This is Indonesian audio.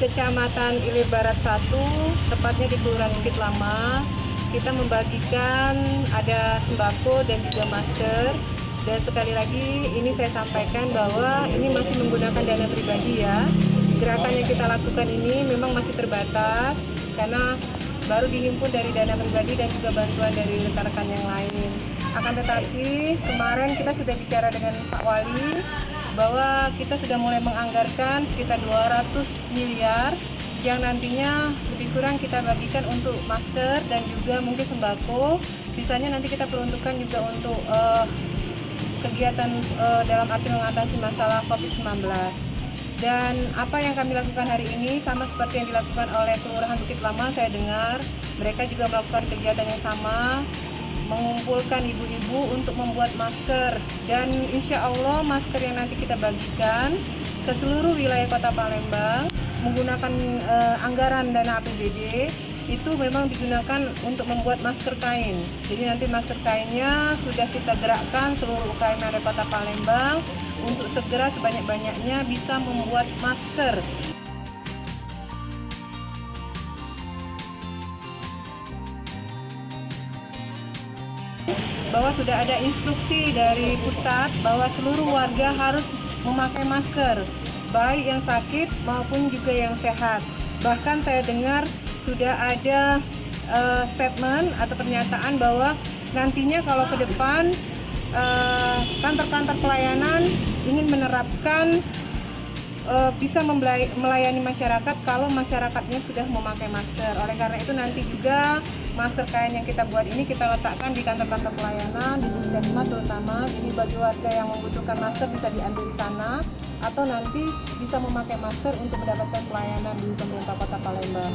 Kecamatan Ilir Barat 1, tepatnya di Kelurahan Bukit Lama. Kita membagikan ada sembako dan juga masker. Dan sekali lagi ini saya sampaikan bahwa ini masih menggunakan dana pribadi ya. Gerakan yang kita lakukan ini memang masih terbatas karena baru dihimpun dari dana pribadi dan juga bantuan dari rekan-rekan yang lain. Akan tetapi kemarin kita sudah bicara dengan Pak Wali bahwa kita sudah mulai menganggarkan sekitar 200 miliar yang nantinya lebih kurang kita bagikan untuk masker dan juga mungkin sembako. Sisanya nanti kita peruntukkan juga untuk kegiatan dalam arti mengatasi masalah COVID-19. Dan apa yang kami lakukan hari ini sama seperti yang dilakukan oleh Kelurahan Bukit Lama, saya dengar mereka juga melakukan kegiatan yang sama, mengumpulkan ibu-ibu untuk membuat masker. Dan insya Allah masker yang nanti kita bagikan ke seluruh wilayah Kota Palembang menggunakan anggaran dana APBD itu memang digunakan untuk membuat masker kain. Jadi nanti masker kainnya sudah kita gerakkan seluruh UKM yang ada di Kota Palembang untuk segera sebanyak-banyaknya bisa membuat masker. Bahwa sudah ada instruksi dari pusat bahwa seluruh warga harus memakai masker, baik yang sakit maupun juga yang sehat. Bahkan saya dengar sudah ada statement atau pernyataan bahwa nantinya kalau ke depan kantor-kantor pelayanan ingin menerapkan bisa melayani masyarakat kalau masyarakatnya sudah memakai masker. Oleh karena itu nanti juga masker kain yang kita buat ini kita letakkan di kantor-kantor pelayanan, di puskesmas terutama. Jadi bagi warga yang membutuhkan masker bisa diambil di sana atau nanti bisa memakai masker untuk mendapatkan pelayanan di pemerintah Kota Palembang.